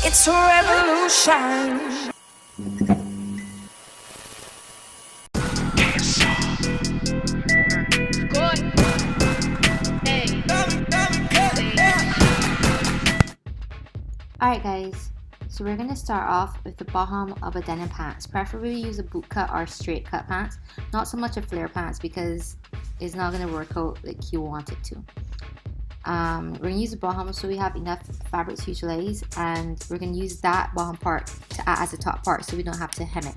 It's a revolution. Alright guys, so we're going to start off with the bottom of a denim pants. Preferably use a boot cut or straight cut pants, not so much a flare pants because it's not going to work out like you want it to. We're going to use the bottom so we have enough fabric to utilize, and we're going to use that bottom part to act as a top part so we don't have to hem it.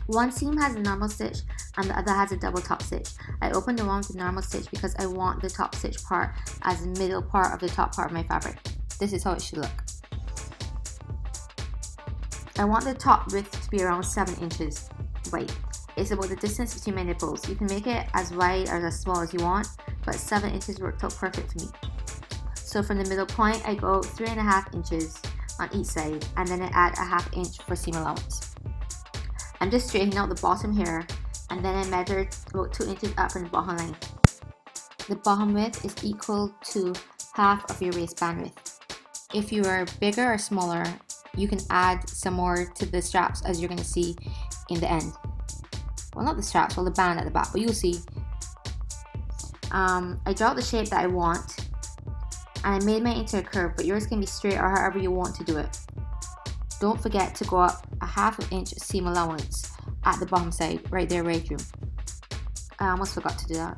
One seam has a normal stitch and the other has a double top stitch. I opened the one with the normal stitch because I want the top stitch part as the middle part of the top part of my fabric. This is how it should look. I want the top width to be around 7 inches wide. It's about the distance between my nipples. You can make it as wide or as small as you want, but 7 inches worked out perfect for me. So from the middle point, I go 3.5 inches on each side, and then I add a 1/2 inch for seam allowance. I'm just straightening out the bottom here, and then I measured about 2 inches up from the bottom line. The bottom width is equal to half of your waistband width. If you are bigger or smaller, you can add some more to the straps, as you're going to see in the end. Well, not the straps, well the band at the back, but you'll see. I draw the shape that I want, and I made mine into a curve, but yours can be straight or however you want to do it. Don't forget to go up a 1/2 inch seam allowance at the bottom side, right there, right through. I almost forgot to do that.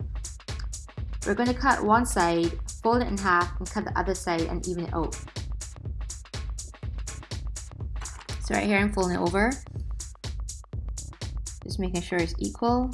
We're going to cut one side, fold it in half, and cut the other side and even it out. So right here I'm folding it over, just making sure it's equal.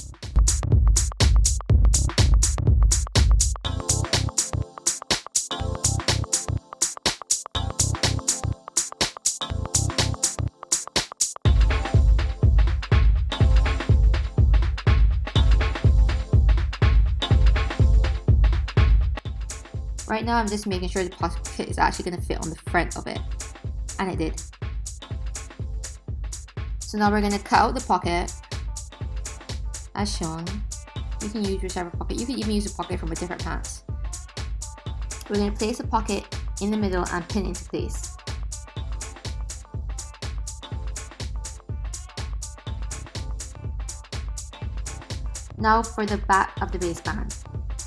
Right now I'm just making sure the pocket is actually going to fit on the front of it, and it did. So now we're going to cut out the pocket as shown. You can use whichever pocket. You can even use a pocket from a different pants. We're going to place the pocket in the middle and pin into place. Now for the back of the waistband.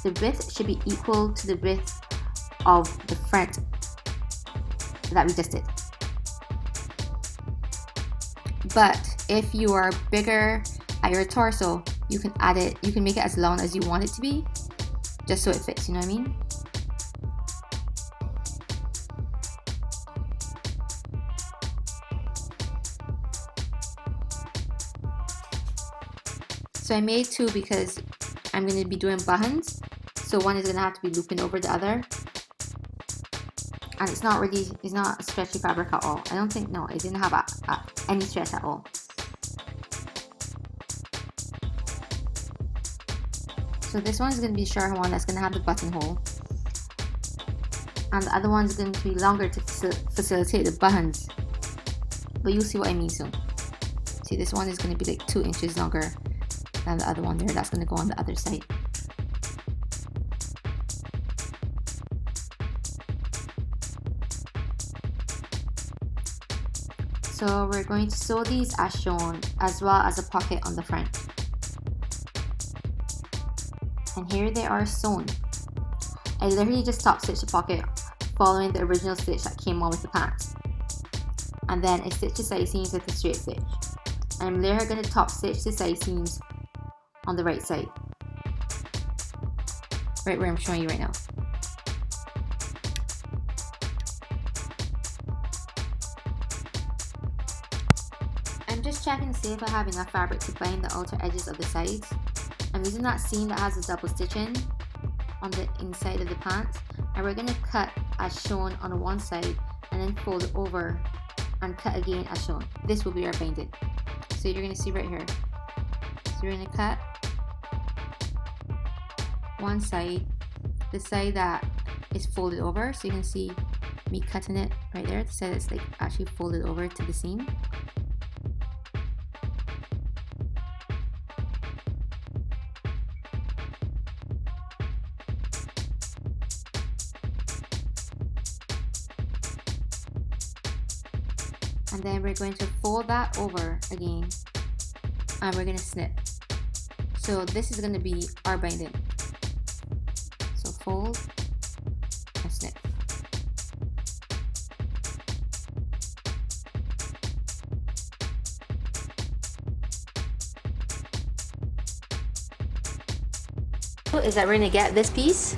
The width should be equal to the width of the front that we just did. But if you are bigger at your torso, you can add it, you can make it as long as you want it to be, just so it fits, you know what I mean? So I made two because I'm going to be doing buttons, so one is going to have to be looping over the other. And it's not a stretchy fabric at all. I don't think, no, it didn't have any stretch at all. So this one is going to be a short one that's going to have the buttonhole. And the other one is going to be longer to facilitate the buttons. But you'll see what I mean soon. See, this one is going to be like 2 inches longer than the other one there. That's going to go on the other side. So we're going to sew these as shown, as well as a pocket on the front. And here they are sewn. I literally just top stitched the pocket following the original stitch that came on with the pants. And then I stitched the side seams with a straight stitch. And I'm later going to top stitch the side seams on the right side. Right where I'm showing you right now. I'm just checking to see if I have enough fabric to bind the outer edges of the sides. I'm using that seam that has a double stitching on the inside of the pants, and we're going to cut as shown on one side and then fold it over and cut again as shown. This will be our binding. So you're going to see right here. So we're going to cut one side, the side that is folded over, so you can see me cutting it right there, the side that's like actually folded over to the seam. And then we're going to fold that over again, and we're going to snip. So this is going to be our binding. So fold and snip. Is that we're going to get this piece.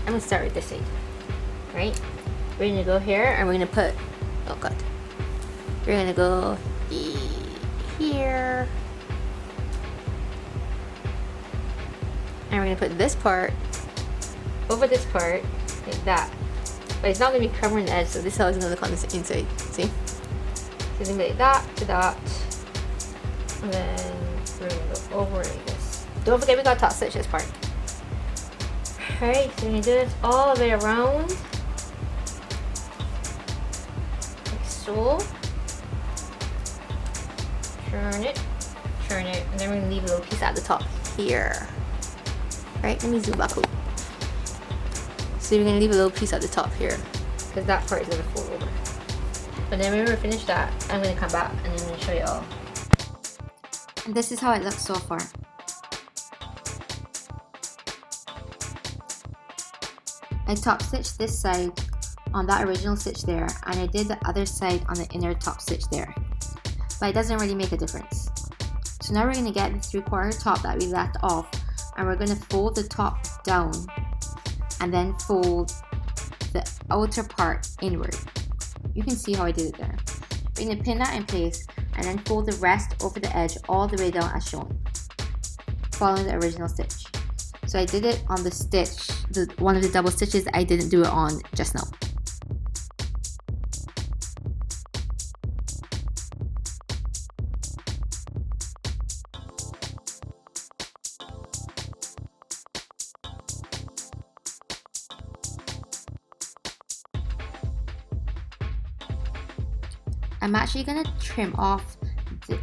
I'm going to start with this side, right? We're going to go here and we're going to put, oh god, we're going to go here, and we're going to put this part over this part like that, but it's not going to be covering the edge, so this is how it's going to look on the inside. See? So it's going to be like that to that, and then we're going to go over like this. Don't forget we got to top stitch this part. Alright, so we're going to do this all the way around like so. Turn it, and then we're going to leave a little piece at the top here. Right, let me zoom back out. So we're going to leave a little piece at the top here, because that part is going to fold over. But then when we're finished that, I'm going to come back and I'm going to show you all. And this is how it looks so far. I top stitched this side on that original stitch there, and I did the other side on the inner top stitch there. But it doesn't really make a difference. So now we're going to get the 3/4 top that we left off, and we're going to fold the top down and then fold the outer part inward. You can see how I did it there. We're going to pin that in place and then fold the rest over the edge all the way down as shown, following the original stitch. So I did it on the stitch, one of the double stitches I didn't do it on just now. I'm actually going to trim off the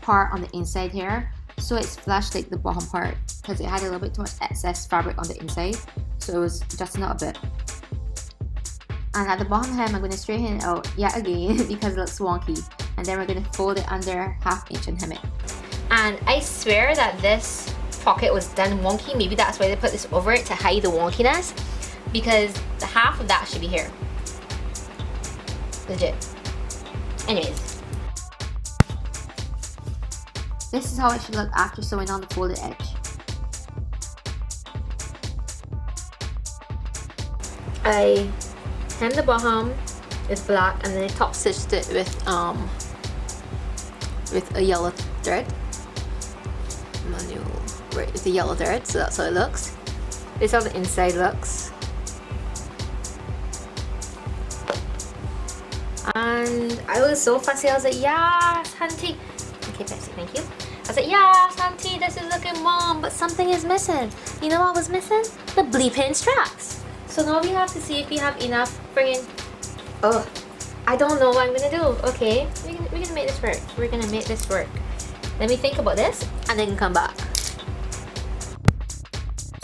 part on the inside here so it's flush like the bottom part, because it had a little bit too much excess fabric on the inside, so it was adjusting out a bit. And at the bottom hem I'm going to straighten it out yet again because it looks wonky, and then we're going to fold it under 1/2 inch and hem it. And I swear that this pocket was done wonky. Maybe that's why they put this over it, to hide the wonkiness, because the half of that should be here. Legit. Anyways, this is how it should look after sewing on the folded edge. I hemmed the bottom with black and then I top stitched it with a yellow thread. Manual, right, with the yellow thread, so that's how it looks. This is how the inside looks. And I was so fussy, I was like, yes, Hunty. Okay, Pepsi, thank you. I was like, yes, Hunty, this is looking mom, but something is missing. You know what was missing? The bleeping straps. So now we have to see if we have enough friggin', oh, I don't know what I'm gonna do. Okay, we're gonna make this work. We're gonna make this work. Let me think about this and then come back.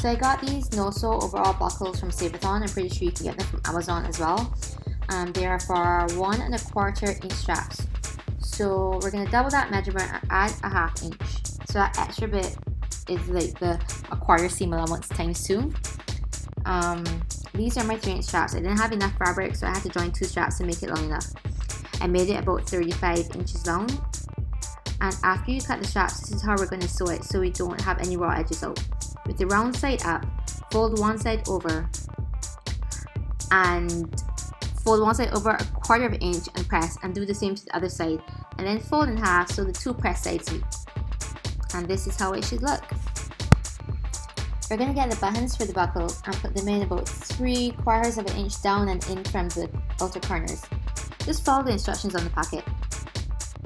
So I got these no-sew overall buckles from Save-A-Thon. I'm pretty sure you can get them from Amazon as well. They are for 1 1/4 inch straps. So we're going to double that measurement and add a 1/2 inch. So that extra bit is like the 1/4 seam allowance times 2. These are my 3-inch straps. I didn't have enough fabric, so I had to join 2 straps to make it long enough. I made it about 35 inches long. And after you cut the straps, this is how we're going to sew it so we don't have any raw edges out. With the round side up, fold one side over and fold one side over 1/4 inch and press, and do the same to the other side, and then fold in half so the 2 press sides meet. And this is how it should look. We're going to get the buttons for the buckle and put them in about 3/4 inch down and in from the outer corners. Just follow the instructions on the packet.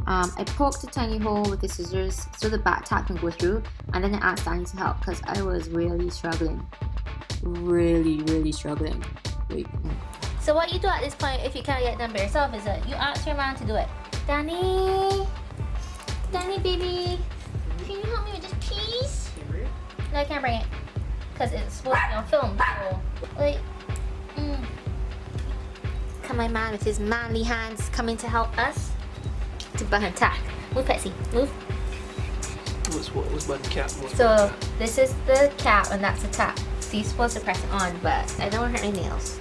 I poked a tiny hole with the scissors so the back tack can go through, and then I asked Danny to help because I was really struggling. Really struggling. Wait. So what you do at this point if you can't get it done by yourself is that you ask your man to do it. Danny baby, can you help me with this piece? No, I can't bring it because it's supposed to be on film. So, like, come have my man with his manly hands coming to help us to button tack. Move, Petsy, move. What's button cap? So this is the cap and that's the tap. So you're supposed to press it on, but I don't want to hurt my nails.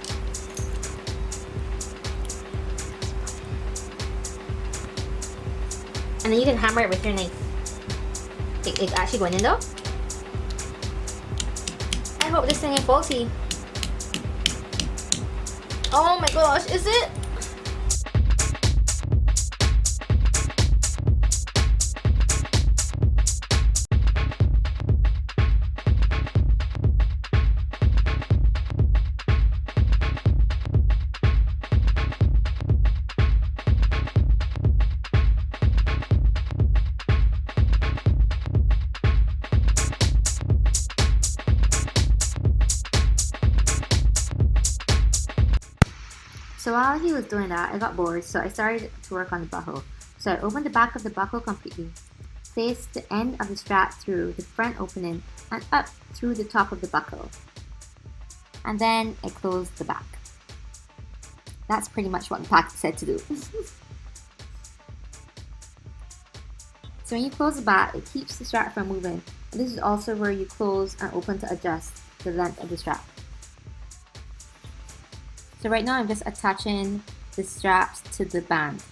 And then you can hammer it with your knife. It's actually going in though. I hope this thing ain't faulty. Oh my gosh, is it? So while he was doing that, I got bored, so I started to work on the buckle. So I opened the back of the buckle completely, placed the end of the strap through the front opening and up through the top of the buckle. And then I closed the back. That's pretty much what the packet said to do. So when you close the back, it keeps the strap from moving. And this is also where you close and open to adjust the length of the strap. So right now I'm just attaching the straps to the band.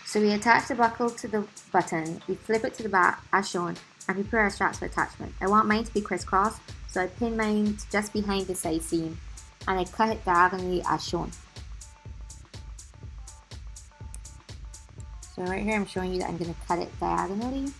So we attach the buckle to the button, we flip it to the back as shown, and prepare our straps for attachment. I want mine to be crisscross, so I pin mine just behind the side seam and I cut it diagonally as shown. So right here I'm showing you that I'm going to cut it diagonally.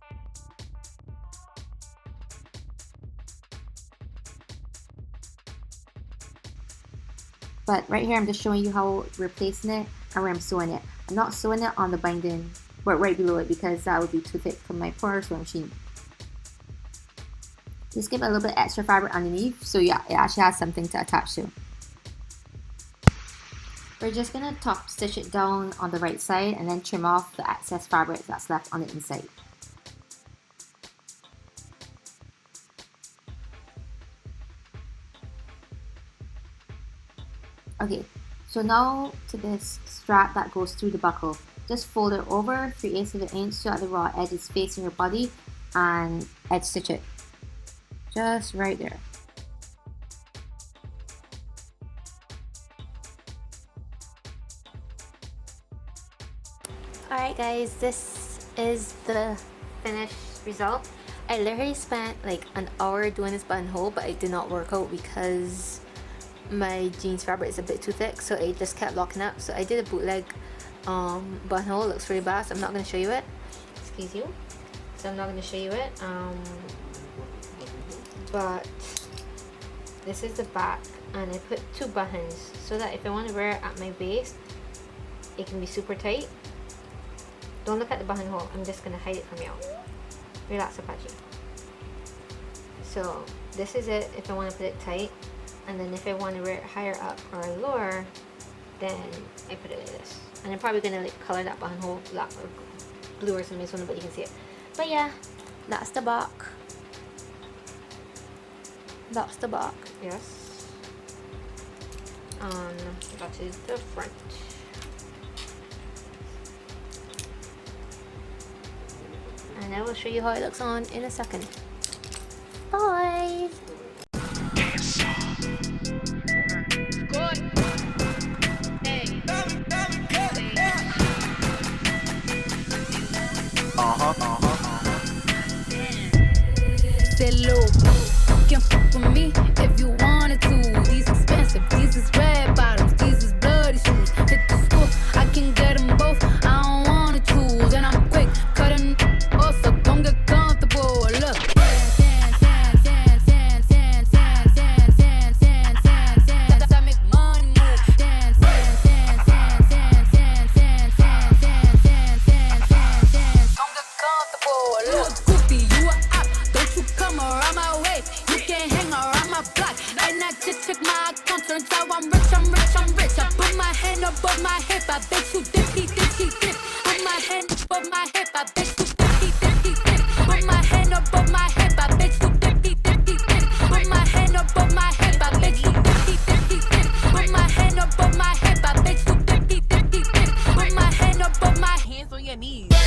But right here I'm just showing you how we're placing it and where I'm sewing it. I'm not sewing it on the binding, but right below it because that would be too thick for my poor sewing machine. Just give it a little bit extra fabric underneath so yeah, it actually has something to attach to. We're just going to top stitch it down on the right side and then trim off the excess fabric that's left on the inside. Okay, so now to this strap that goes through the buckle. Just fold it over 3/8 of an inch so that the raw edge is facing your body and edge stitch it. Just right there. Alright guys, this is the finished result. I literally spent like an hour doing this buttonhole, but it did not work out because my jeans fabric is a bit too thick, so it just kept locking up. So I did a bootleg buttonhole. It looks really bad, so I'm not going to show you it. Excuse you. So I'm not going to show you it. But this is the back, and I put 2 buttons so that if I want to wear it at my waist, it can be super tight. Don't look at the buttonhole. I'm just going to hide it from you. Relax, Apache. So this is it if I want to put it tight. And then if I want to wear it higher up or lower, then I put it like this. And I'm probably going to like color that buttonhole black or blue or something so nobody can see it. But yeah, that's the back. That's the back. Yes. And that is the front. And I will show you how it looks on in a second. Bye! Said little you can fuck with me if you wanted to. These expensive, these is red bottoms, these is bloody shoes. Hit the school, I can get them both. I don't wanna choose, and I'm quick cutting off, so don't get comfortable. Look. Just check my account, turns out I'm rich, I'm rich, I'm rich. I put my hand above my hip, I bet you dip, he dip, he dip. Put my hand above my hip, I bet you dip, he dip, he dip. Put my hand above my hip, I bet you dip, he dip, he dip. Put my hand above my hip, I bet you dip, he dip, he dip. on your knees.